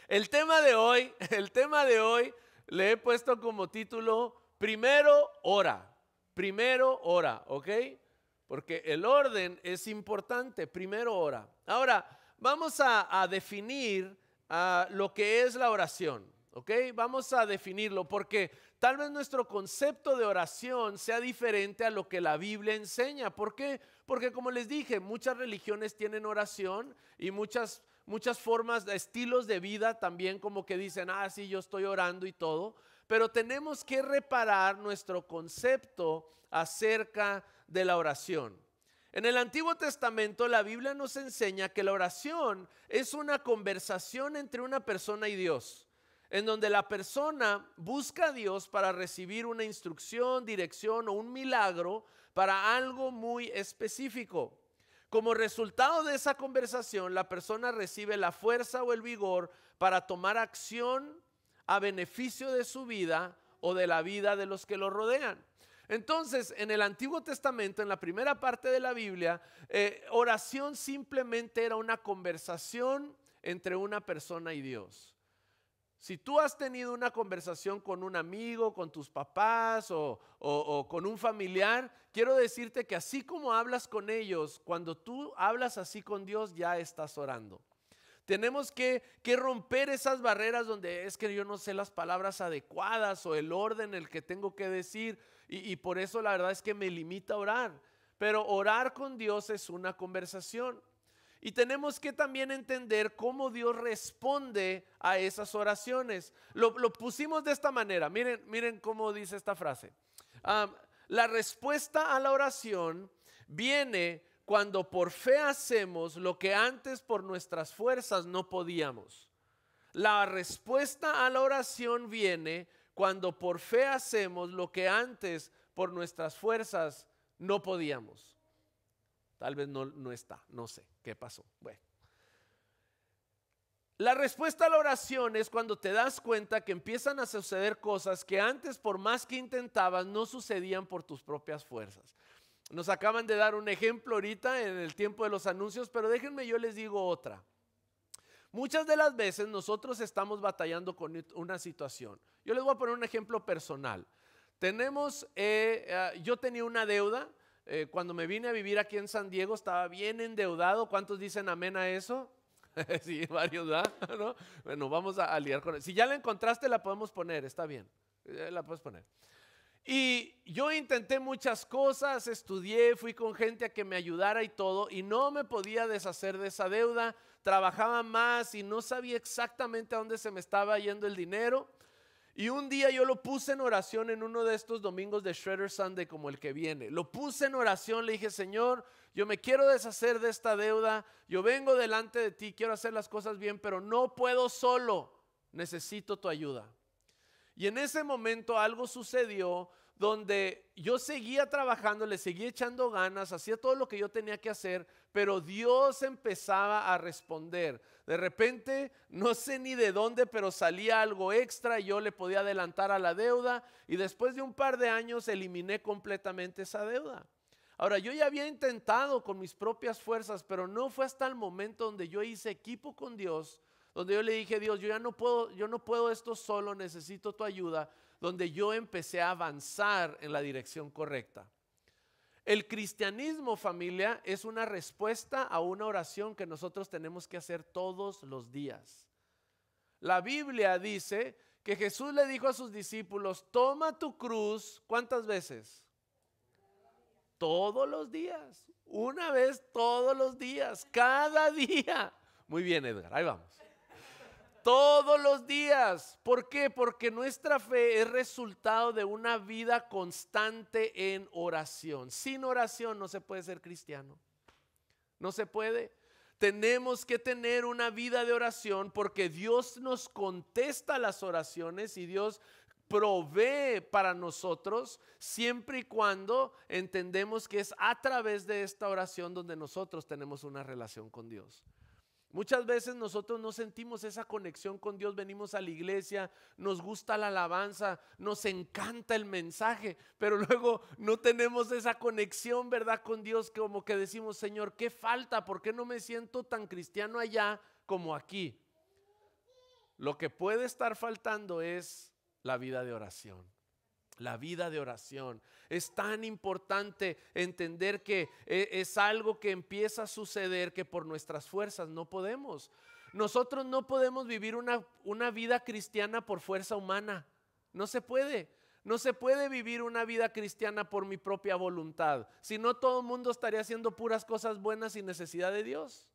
El tema de hoy le he puesto como título, primero ora, ¿ok? Porque el orden es importante, primero ora. Ahora, vamos a definir lo que es la oración, ¿ok? Vamos a definirlo porque tal vez nuestro concepto de oración sea diferente a lo que la Biblia enseña. ¿Por qué? Porque como les dije, muchas religiones tienen oración y muchas formas, estilos de vida también como que dicen, sí, yo estoy orando y todo. Pero tenemos que reparar nuestro concepto acerca de la oración. En el Antiguo Testamento la Biblia nos enseña que la oración es una conversación entre una persona y Dios, en donde la persona busca a Dios para recibir una instrucción, dirección o un milagro para algo muy específico. Como resultado de esa conversación, la persona recibe la fuerza o el vigor para tomar acción a beneficio de su vida o de la vida de los que lo rodean. Entonces, en el Antiguo Testamento, en la primera parte de la Biblia, oración simplemente era una conversación entre una persona y Dios. Si tú has tenido una conversación con un amigo, con tus papás o con un familiar, quiero decirte que así como hablas con ellos, cuando tú hablas así con Dios, ya estás orando. Tenemos que romper esas barreras donde es que yo no sé las palabras adecuadas o el orden en el que tengo que decir y por eso la verdad es que me limita a orar. Pero orar con Dios es una conversación. Y tenemos que también entender cómo Dios responde a esas oraciones. Lo pusimos de esta manera. Miren cómo dice esta frase. La respuesta a la oración viene cuando por fe hacemos lo que antes por nuestras fuerzas no podíamos. La respuesta a la oración viene cuando por fe hacemos lo que antes por nuestras fuerzas no podíamos. Tal vez no está, no sé qué pasó. Bueno. La respuesta a la oración es cuando te das cuenta que empiezan a suceder cosas que antes por más que intentabas no sucedían por tus propias fuerzas. Nos acaban de dar un ejemplo ahorita en el tiempo de los anuncios, pero déjenme yo les digo otra. Muchas de las veces nosotros estamos batallando con una situación. Yo les voy a poner un ejemplo personal. Yo tenía una deuda. Cuando me vine a vivir aquí en San Diego estaba bien endeudado. ¿Cuántos dicen amén a eso? Sí, varios, ¿verdad? ¿No? Bueno, vamos a lidiar con eso. Si ya la encontraste, la podemos poner, está bien. La puedes poner. Y yo intenté muchas cosas, estudié, fui con gente a que me ayudara y todo, y no me podía deshacer de esa deuda. Trabajaba más y no sabía exactamente a dónde se me estaba yendo el dinero. Y un día yo lo puse en oración en uno de estos domingos de Shredder Sunday como el que viene. Lo puse en oración, le dije, Señor, yo me quiero deshacer de esta deuda. Yo vengo delante de ti, quiero hacer las cosas bien, pero no puedo solo. Necesito tu ayuda. Y en ese momento algo sucedió donde yo seguía trabajando, le seguía echando ganas, hacía todo lo que yo tenía que hacer, pero Dios empezaba a responder. De repente, no sé ni de dónde, pero salía algo extra y yo le podía adelantar a la deuda y después de un par de años eliminé completamente esa deuda. Ahora, yo ya había intentado con mis propias fuerzas, pero no fue hasta el momento donde yo hice equipo con Dios, donde yo le dije, Dios, yo no puedo esto solo, necesito tu ayuda, donde yo empecé a avanzar en la dirección correcta. El cristianismo, familia, es una respuesta a una oración que nosotros tenemos que hacer todos los días. La Biblia dice que Jesús le dijo a sus discípulos, toma tu cruz, ¿cuántas veces? Todos los días, una vez todos los días, cada día. Muy bien, Edgar, ahí vamos. Todos los días. ¿Por qué? Porque nuestra fe es resultado de una vida constante en oración. Sin oración no se puede ser cristiano. No se puede. Tenemos que tener una vida de oración porque Dios nos contesta las oraciones y Dios provee para nosotros siempre y cuando entendemos que es a través de esta oración donde nosotros tenemos una relación con Dios. Muchas veces nosotros no sentimos esa conexión con Dios, venimos a la iglesia, nos gusta la alabanza, nos encanta el mensaje, pero luego no tenemos esa conexión, ¿verdad? Con Dios, como que decimos, Señor, ¿qué falta? ¿Por qué no me siento tan cristiano allá como aquí? Lo que puede estar faltando es la vida de oración. La vida de oración. Es tan importante entender que es algo que empieza a suceder que por nuestras fuerzas no podemos. Nosotros no podemos vivir una vida cristiana por fuerza humana. No se puede. No se puede vivir una vida cristiana por mi propia voluntad. Si no, todo el mundo estaría haciendo puras cosas buenas sin necesidad de Dios.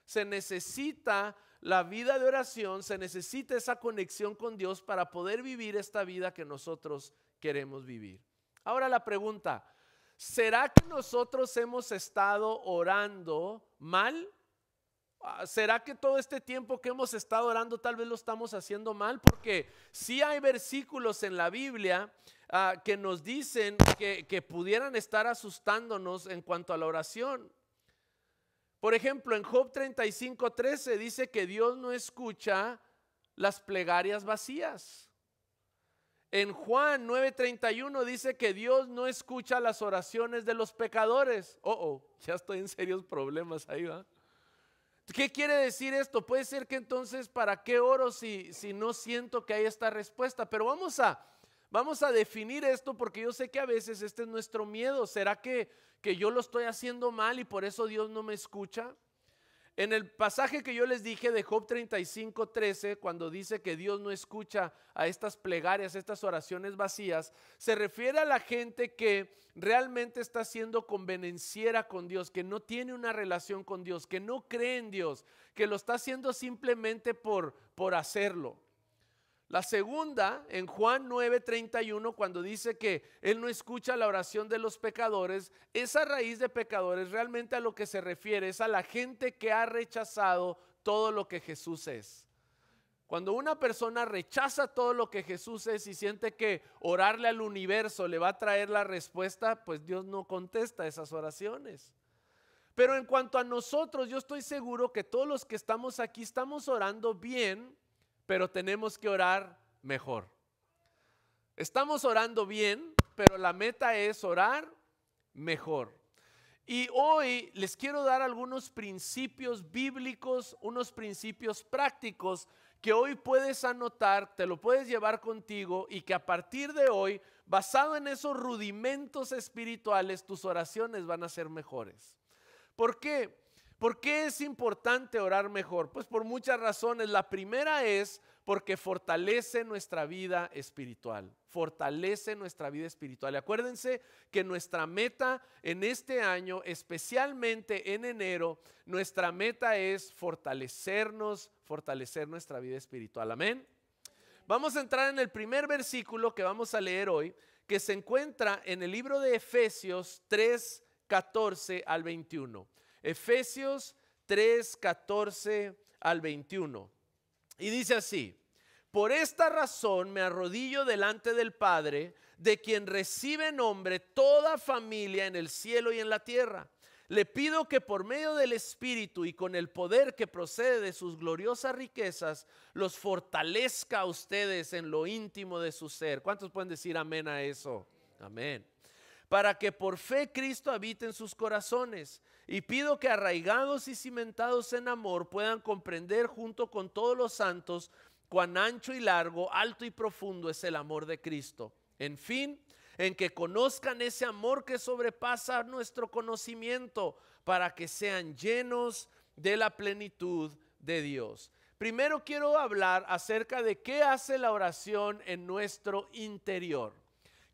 Se necesita la vida de oración, se necesita esa conexión con Dios para poder vivir esta vida que nosotros queremos vivir. Ahora la pregunta, ¿será que nosotros hemos estado orando mal? ¿Será que todo este tiempo que hemos estado orando tal vez lo estamos haciendo mal? Porque sí hay versículos en la Biblia que nos dicen que pudieran estar asustándonos en cuanto a la oración. Por ejemplo, en Job 35:13 dice que Dios no escucha las plegarias vacías. En Juan 9:31 dice que Dios no escucha las oraciones de los pecadores. Ya estoy en serios problemas ahí, ¿va? ¿Qué quiere decir esto? Puede ser que entonces, ¿para qué oro si no siento que hay esta respuesta? Pero vamos a definir esto, porque yo sé que a veces este es nuestro miedo. ¿Será que yo lo estoy haciendo mal y por eso Dios no me escucha? En el pasaje que yo les dije de Job 35:13, cuando dice que Dios no escucha a estas plegarias, estas oraciones vacías, se refiere a la gente que realmente está siendo convenenciera con Dios, que no tiene una relación con Dios, que no cree en Dios, que lo está haciendo simplemente por hacerlo. La segunda, en Juan 9:31, cuando dice que Él no escucha la oración de los pecadores, esa raíz de pecadores realmente a lo que se refiere es a la gente que ha rechazado todo lo que Jesús es. Cuando una persona rechaza todo lo que Jesús es y siente que orarle al universo le va a traer la respuesta, pues Dios no contesta esas oraciones. Pero en cuanto a nosotros, yo estoy seguro que todos los que estamos aquí estamos orando bien, pero tenemos que orar mejor. Estamos orando bien, pero la meta es orar mejor. Y hoy les quiero dar algunos principios bíblicos, unos principios prácticos que hoy puedes anotar, te lo puedes llevar contigo y que a partir de hoy, basado en esos rudimentos espirituales, tus oraciones van a ser mejores. ¿Por qué? ¿Por qué es importante orar mejor? Pues por muchas razones. La primera es porque fortalece nuestra vida espiritual. Fortalece nuestra vida espiritual. Y acuérdense que nuestra meta en este año, especialmente en enero, nuestra meta es fortalecer nuestra vida espiritual. Amén. Vamos a entrar en el primer versículo que vamos a leer hoy, que se encuentra en el libro de Efesios 3:14 al 21. Efesios 3:14 al 21. Y dice así: por esta razón me arrodillo delante del Padre, de quien recibe nombre toda familia en el cielo y en la tierra. Le pido que por medio del Espíritu y con el poder que procede de sus gloriosas riquezas, los fortalezca a ustedes en lo íntimo de su ser. ¿Cuántos pueden decir amén a eso? Amén. Para que por fe Cristo habite en sus corazones. Y pido que arraigados y cimentados en amor puedan comprender junto con todos los santos cuán ancho y largo, alto y profundo es el amor de Cristo. En fin, en que conozcan ese amor que sobrepasa nuestro conocimiento, para que sean llenos de la plenitud de Dios. Primero quiero hablar acerca de qué hace la oración en nuestro interior.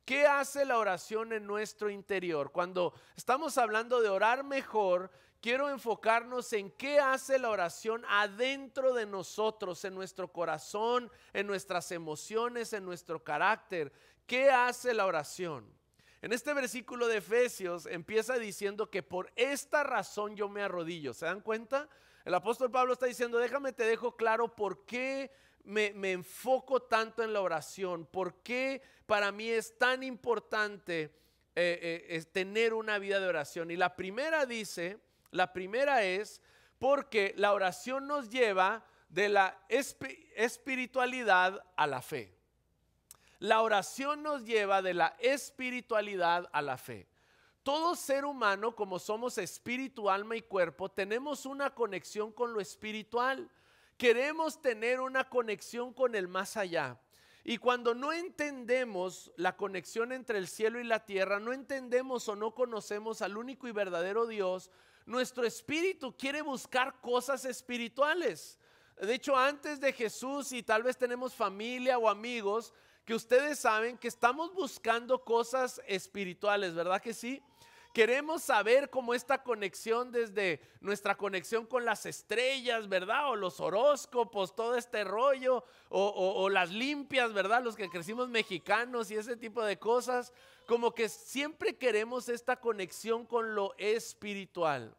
¿Qué hace la oración en nuestro interior? Cuando estamos hablando de orar mejor, quiero enfocarnos en qué hace la oración adentro de nosotros, en nuestro corazón, en nuestras emociones, en nuestro carácter. ¿Qué hace la oración? En este versículo de Efesios empieza diciendo que por esta razón yo me arrodillo. ¿Se dan cuenta? El apóstol Pablo está diciendo, déjame te dejo claro por qué me enfoco tanto en la oración, por qué para mí es tan importante tener una vida de oración. Y la primera es porque la oración nos lleva de la espiritualidad a la fe. La oración nos lleva de la espiritualidad a la fe. Todo ser humano, como somos espíritu, alma y cuerpo, tenemos una conexión con lo espiritual. Queremos tener una conexión con el más allá. Y cuando no entendemos la conexión entre el cielo y la tierra, no entendemos o no conocemos al único y verdadero Dios, nuestro espíritu quiere buscar cosas espirituales. De hecho, antes de Jesús, y tal vez tenemos familia o amigos que ustedes saben que estamos buscando cosas espirituales, ¿verdad que sí? Queremos saber cómo esta conexión, desde nuestra conexión con las estrellas, ¿verdad? O los horóscopos, todo este rollo, o las limpias, ¿verdad? Los que crecimos mexicanos y ese tipo de cosas, como que siempre queremos esta conexión con lo espiritual.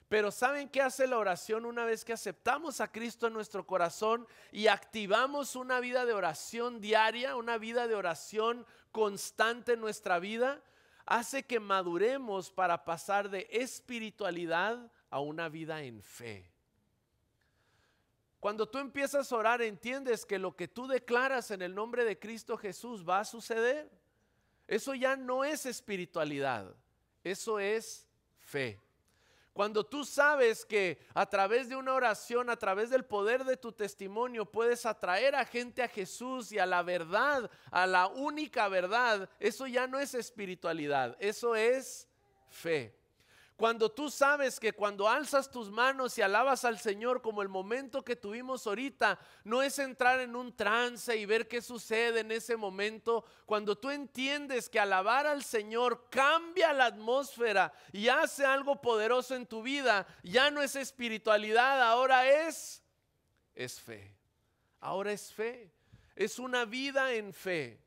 Pero ¿saben qué hace la oración una vez que aceptamos a Cristo en nuestro corazón y activamos una vida de oración diaria, una vida de oración constante en nuestra vida? Hace que maduremos para pasar de espiritualidad a una vida en fe. Cuando tú empiezas a orar, entiendes que lo que tú declaras en el nombre de Cristo Jesús va a suceder. Eso ya no es espiritualidad, eso es fe. Cuando tú sabes que a través de una oración, a través del poder de tu testimonio, puedes atraer a gente a Jesús y a la verdad, a la única verdad, eso ya no es espiritualidad, eso es fe. Cuando tú sabes que cuando alzas tus manos y alabas al Señor, como el momento que tuvimos ahorita, no es entrar en un trance y ver qué sucede en ese momento. Cuando tú entiendes que alabar al Señor cambia la atmósfera y hace algo poderoso en tu vida, ya no es espiritualidad, ahora es fe. Ahora es fe. Es una vida en fe.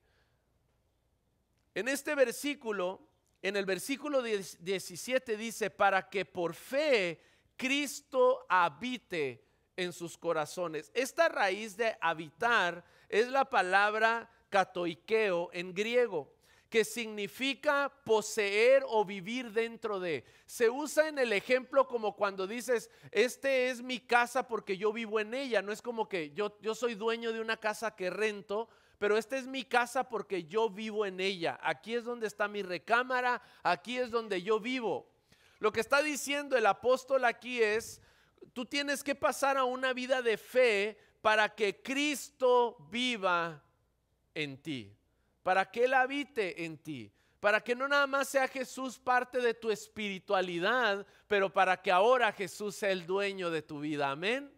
En este versículo, en el versículo 17 dice, para que por fe Cristo habite en sus corazones. Esta raíz de habitar es la palabra katoikeo en griego, que significa poseer o vivir dentro de. Se usa en el ejemplo como cuando dices, este es mi casa porque yo vivo en ella. No es como que yo soy dueño de una casa que rento, pero esta es mi casa porque yo vivo en ella. Aquí es donde está mi recámara, aquí es donde yo vivo. Lo que está diciendo el apóstol aquí es, tú tienes que pasar a una vida de fe para que Cristo viva en ti, para que Él habite en ti, para que no nada más sea Jesús parte de tu espiritualidad, pero para que ahora Jesús sea el dueño de tu vida. Amén.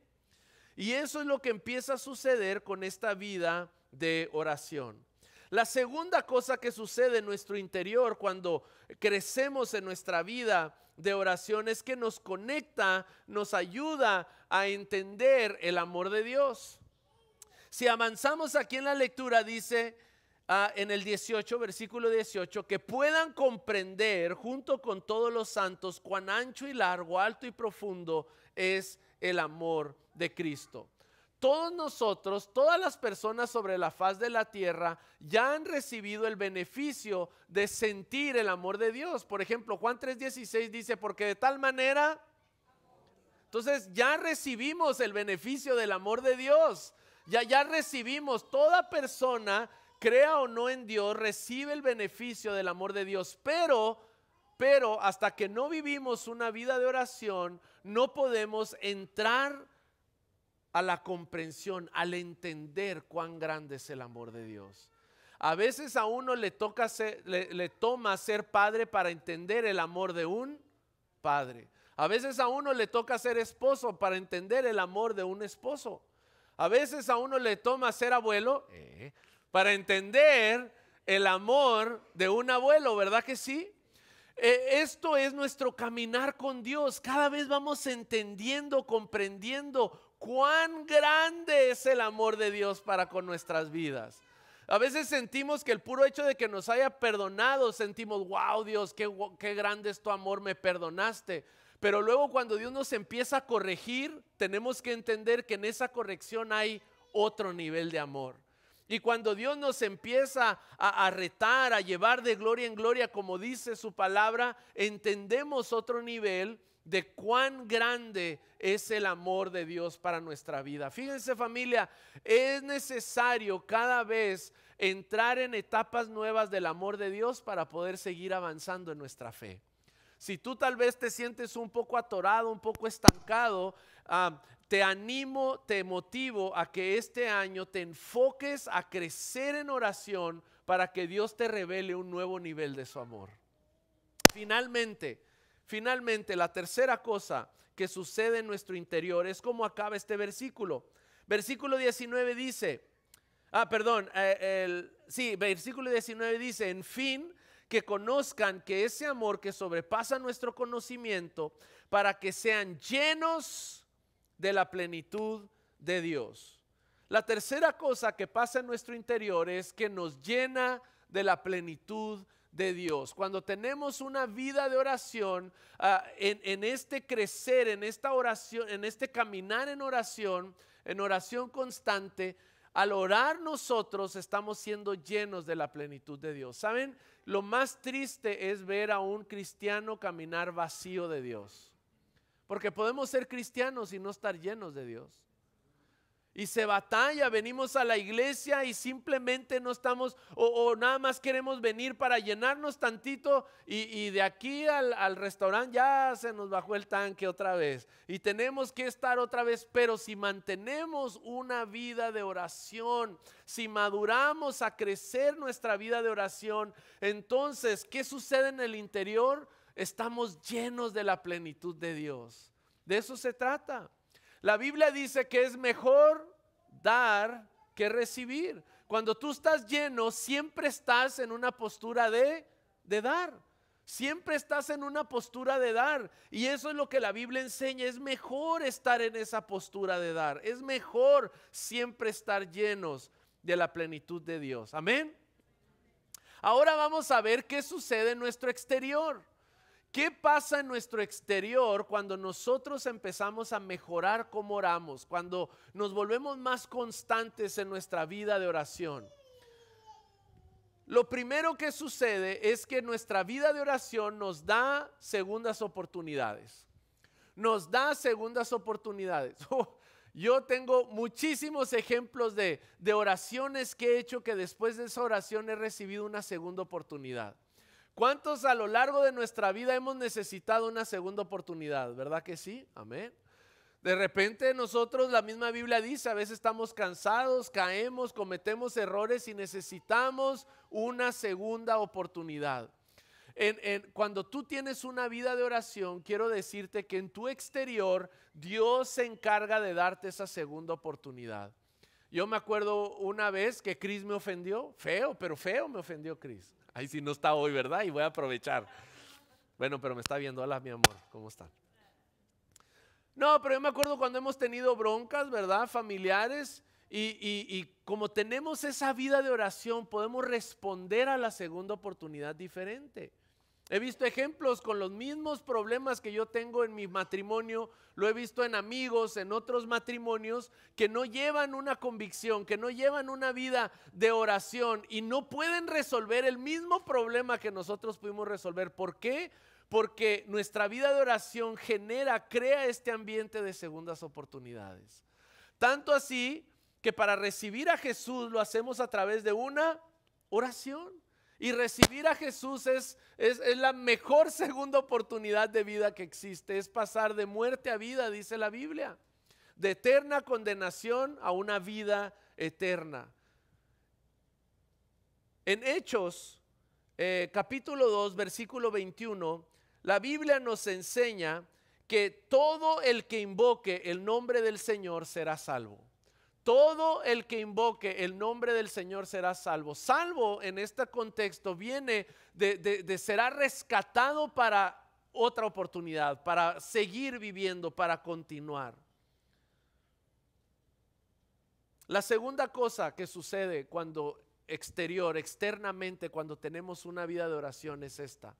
Y eso es lo que empieza a suceder con esta vida de oración. La segunda cosa que sucede en nuestro interior cuando crecemos en nuestra vida de oración es que nos conecta, nos ayuda a entender el amor de Dios. Si avanzamos aquí en la lectura, dice en el 18, versículo 18, que puedan comprender junto con todos los santos cuán ancho y largo, alto y profundo es el amor de Cristo. Todos nosotros, todas las personas sobre la faz de la tierra ya han recibido el beneficio de sentir el amor de Dios. Por ejemplo, Juan 3:16 dice, porque de tal manera, entonces ya recibimos el beneficio del amor de Dios. Ya recibimos, toda persona, crea o no en Dios, recibe el beneficio del amor de Dios. Pero hasta que no vivimos una vida de oración, no podemos entrar a la comprensión, al entender cuán grande es el amor de Dios. A veces a uno le toma ser padre para entender el amor de un padre. A veces a uno le toca ser esposo para entender el amor de un esposo. A veces a uno le toma ser abuelo para entender el amor de un abuelo, ¿verdad que sí? Esto es nuestro caminar con Dios. Cada vez vamos entendiendo, comprendiendo cuán grande es el amor de Dios para con nuestras vidas. A veces sentimos que el puro hecho de que nos haya perdonado, sentimos, wow, Dios, qué grande es tu amor, me perdonaste. Pero luego cuando Dios nos empieza a corregir, tenemos que entender que en esa corrección hay otro nivel de amor. Y cuando Dios nos empieza a retar, a llevar de gloria en gloria, como dice su palabra, entendemos otro nivel de cuán grande es el amor de Dios para nuestra vida. Fíjense, familia, es necesario cada vez entrar en etapas nuevas del amor de Dios para poder seguir avanzando en nuestra fe. Si tú tal vez te sientes un poco atorado, un poco estancado, te animo, te motivo a que este año te enfoques a crecer en oración para que Dios te revele un nuevo nivel de su amor. Finalmente, la tercera cosa que sucede en nuestro interior es como acaba este versículo. Versículo 19 dice, versículo 19 dice, en fin, que conozcan que ese amor que sobrepasa nuestro conocimiento, para que sean llenos de la plenitud de Dios. La tercera cosa que pasa en nuestro interior es que nos llena de la plenitud de Dios. Cuando tenemos una vida de oración, en este crecer, en esta oración, en este caminar en oración constante, al orar nosotros estamos siendo llenos de la plenitud de Dios. ¿Saben? Lo más triste es ver a un cristiano caminar vacío de Dios. Porque podemos ser cristianos y no estar llenos de Dios. Y se batalla, venimos a la iglesia y simplemente no estamos, o nada más queremos venir para llenarnos tantito y de aquí al restaurante ya se nos bajó el tanque otra vez. Y tenemos que estar otra vez, pero si mantenemos una vida de oración, si maduramos a crecer nuestra vida de oración, entonces, ¿qué sucede en el interior? Estamos llenos de la plenitud de Dios. De eso se trata. La Biblia dice que es mejor dar que recibir. Cuando tú estás lleno, siempre estás en una postura de dar. Siempre estás en una postura de dar. Y eso es lo que la Biblia enseña. Es mejor estar en esa postura de dar. Es mejor siempre estar llenos de la plenitud de Dios. Amén. Ahora vamos a ver qué sucede en nuestro exterior. ¿Qué pasa en nuestro exterior cuando nosotros empezamos a mejorar cómo oramos? Cuando nos volvemos más constantes en nuestra vida de oración. Lo primero que sucede es que nuestra vida de oración nos da segundas oportunidades. Nos da segundas oportunidades. Yo tengo muchísimos ejemplos de oraciones que he hecho que después de esa oración he recibido una segunda oportunidad. ¿Cuántos a lo largo de nuestra vida hemos necesitado una segunda oportunidad? ¿Verdad que sí? Amén. De repente nosotros, la misma Biblia dice, a veces estamos cansados, caemos, cometemos errores y necesitamos una segunda oportunidad. Cuando tú tienes una vida de oración, quiero decirte que en tu exterior Dios se encarga de darte esa segunda oportunidad. Yo me acuerdo una vez que Chris me ofendió, feo me ofendió Chris. Ahí sí no está hoy, ¿verdad? Y voy a aprovechar. Bueno, pero me está viendo. Hola, mi amor, ¿cómo están? No, pero yo me acuerdo cuando hemos tenido broncas, ¿verdad? Familiares. Y como tenemos esa vida de oración, podemos responder a la segunda oportunidad diferente. He visto ejemplos con los mismos problemas que yo tengo en mi matrimonio, lo he visto en amigos, en otros matrimonios que no llevan una convicción, que no llevan una vida de oración y no pueden resolver el mismo problema que nosotros pudimos resolver. ¿Por qué? Porque nuestra vida de oración crea este ambiente de segundas oportunidades. Tanto así que para recibir a Jesús lo hacemos a través de una oración. Y recibir a Jesús es la mejor segunda oportunidad de vida que existe. Es pasar de muerte a vida, dice la Biblia. De eterna condenación a una vida eterna. En Hechos, capítulo 2, versículo 21, la Biblia nos enseña que todo el que invoque el nombre del Señor será salvo. Todo el que invoque el nombre del Señor será salvo. Salvo en este contexto viene de será rescatado para otra oportunidad, para seguir viviendo, para continuar. La segunda cosa que sucede externamente, cuando tenemos una vida de oración es esta.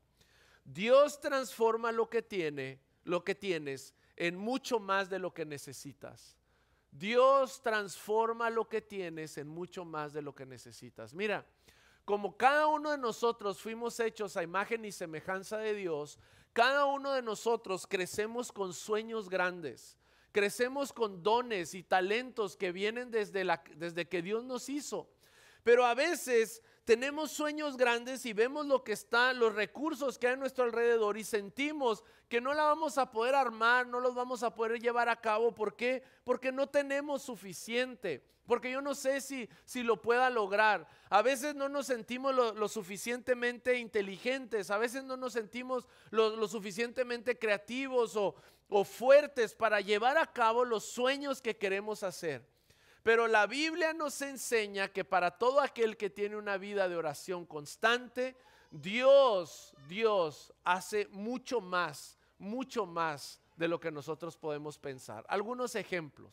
Dios transforma lo que tienes en mucho más de lo que necesitas. Dios transforma lo que tienes en mucho más de lo que necesitas. Mira, como cada uno de nosotros fuimos hechos a imagen y semejanza de Dios, cada uno de nosotros crecemos con sueños grandes, crecemos con dones y talentos que vienen desde que Dios nos hizo. Pero a veces tenemos sueños grandes y vemos lo que está, los recursos que hay a nuestro alrededor y sentimos que no la vamos a poder armar, no los vamos a poder llevar a cabo. ¿Por qué? Porque no tenemos suficiente. Porque yo no sé si lo pueda lograr. A veces no nos sentimos lo suficientemente inteligentes. A veces no nos sentimos lo suficientemente creativos o fuertes para llevar a cabo los sueños que queremos hacer. Pero la Biblia nos enseña que para todo aquel que tiene una vida de oración constante, Dios hace mucho más de lo que nosotros podemos pensar. Algunos ejemplos.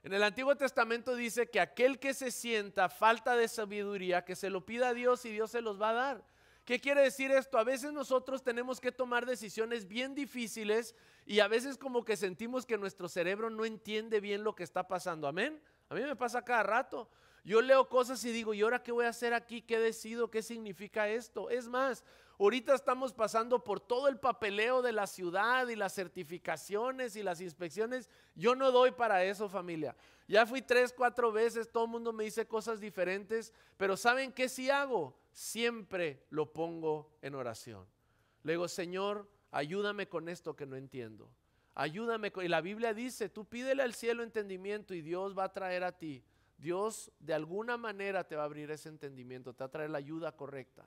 En el Antiguo Testamento dice que aquel que se sienta falta de sabiduría, que se lo pida a Dios y Dios se los va a dar. ¿Qué quiere decir esto? A veces nosotros tenemos que tomar decisiones bien difíciles y a veces como que sentimos que nuestro cerebro no entiende bien lo que está pasando. Amén. A mí me pasa cada rato. Yo leo cosas y digo, ¿y ahora qué voy a hacer aquí? ¿Qué decido? ¿Qué significa esto? Es más, ahorita estamos pasando por todo el papeleo de la ciudad y las certificaciones y las inspecciones. Yo no doy para eso, familia. Ya fui 3, 4 veces, todo el mundo me dice cosas diferentes, pero ¿saben qué sí hago? Siempre lo pongo en oración. Le digo, Señor, ayúdame con esto que no entiendo. Ayúdame. Y la Biblia dice, tú pídele al cielo entendimiento y Dios va a traer a ti. Dios de alguna manera te va a abrir ese entendimiento, te va a traer la ayuda correcta.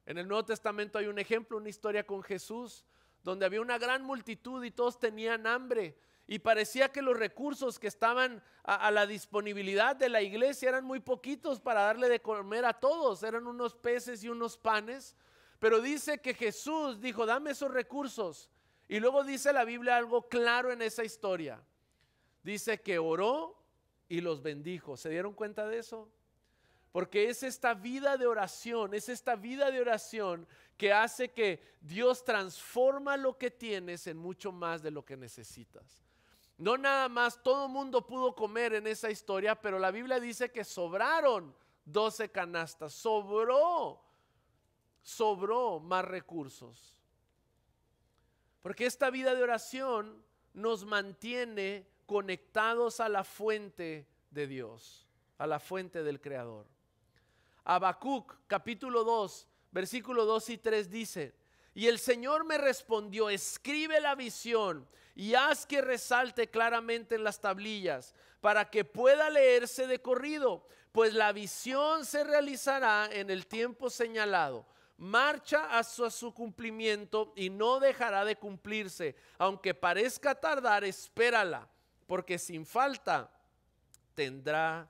En el Nuevo Testamento hay un ejemplo, una historia con Jesús, donde había una gran multitud y todos tenían hambre. Y parecía que los recursos que estaban a la disponibilidad de la iglesia eran muy poquitos para darle de comer a todos. Eran unos peces y unos panes. Pero dice que Jesús dijo, dame esos recursos. Y luego dice la Biblia algo claro en esa historia. Dice que oró y los bendijo. ¿Se dieron cuenta de eso? Porque es esta vida de oración, que hace que Dios transforma lo que tienes en mucho más de lo que necesitas. No nada más todo el mundo pudo comer en esa historia, pero la Biblia dice que sobraron 12 canastas, sobró más recursos. Porque esta vida de oración nos mantiene conectados a la fuente de Dios, a la fuente del Creador. Habacuc capítulo 2, versículo 2 y 3 dice: y el Señor me respondió, escribe la visión y haz que resalte claramente en las tablillas, para que pueda leerse de corrido, pues la visión se realizará en el tiempo señalado. Marcha hacia su cumplimiento y no dejará de cumplirse. Aunque parezca tardar, espérala, porque sin falta vendrá.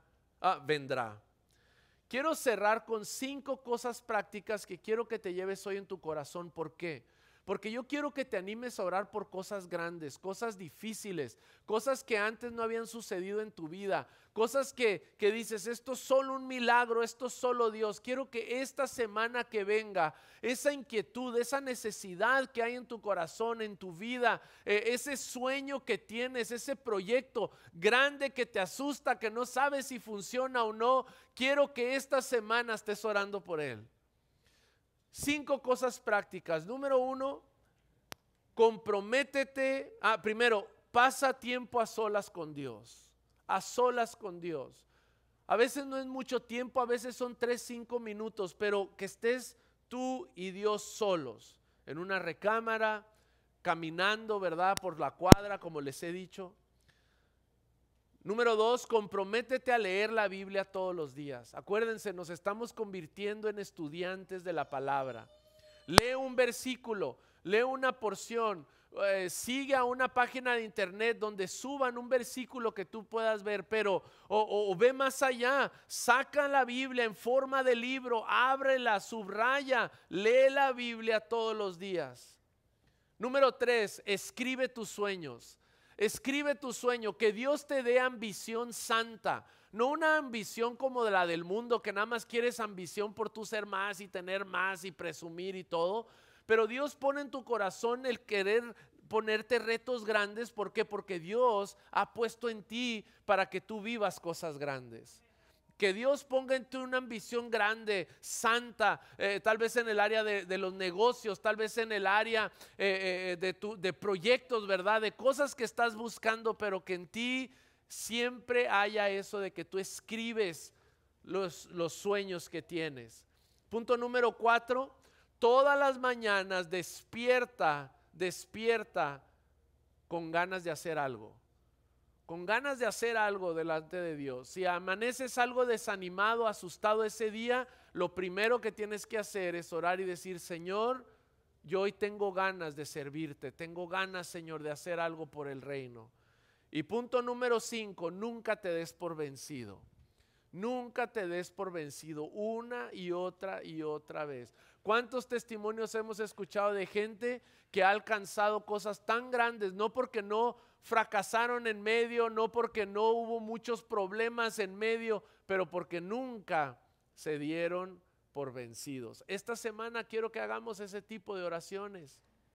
Quiero cerrar con 5 cosas prácticas que quiero que te lleves hoy en tu corazón. ¿Por qué? Porque yo quiero que te animes a orar por cosas grandes, cosas difíciles, cosas que antes no habían sucedido en tu vida, cosas que dices, esto es solo un milagro, esto es solo Dios. Quiero que esta semana que venga, esa inquietud, esa necesidad que hay en tu corazón, en tu vida, ese sueño que tienes, ese proyecto grande que te asusta, que no sabes si funciona o no, quiero que esta semana estés orando por él. 5 cosas prácticas. Número 1, comprométete. Primero, pasa tiempo a solas con Dios. A solas con Dios. A veces no es mucho tiempo, a veces son 3, 5 minutos, pero que estés tú y Dios solos, en una recámara, caminando, ¿verdad? Por la cuadra, como les he dicho. Número 2, comprométete a leer la Biblia todos los días. Acuérdense, nos estamos convirtiendo en estudiantes de la palabra. Lee un versículo, lee una porción, sigue a una página de internet donde suban un versículo que tú puedas ver, pero o ve más allá, saca la Biblia en forma de libro, ábrela, subraya, lee la Biblia todos los días. Número 3, escribe tus sueños. Escribe tu sueño, que Dios te dé ambición santa, no una ambición como de la del mundo, que nada más quieres ambición por tú ser más y tener más y presumir y todo, pero Dios pone en tu corazón el querer ponerte retos grandes. ¿Por qué? Porque Dios ha puesto en ti para que tú vivas cosas grandes. Que Dios ponga en ti una ambición grande, santa, tal vez en el área de los negocios, tal vez en el área de proyectos, ¿verdad? De cosas que estás buscando, pero que en ti siempre haya eso de que tú escribes los sueños que tienes. Punto número 4, todas las mañanas despierta con ganas de hacer algo. Con ganas de hacer algo delante de Dios. Si amaneces algo desanimado, asustado ese día, lo primero que tienes que hacer es orar y decir: Señor, yo hoy tengo ganas de servirte, tengo ganas, Señor, de hacer algo por el reino. Y punto número 5, nunca te des por vencido. Nunca te des por vencido, una y otra vez. ¿Cuántos testimonios hemos escuchado de gente que ha alcanzado cosas tan grandes? No porque no fracasaron en medio, no porque no hubo muchos problemas en medio, pero porque nunca se dieron por vencidos. Esta semana quiero que hagamos ese tipo de oraciones.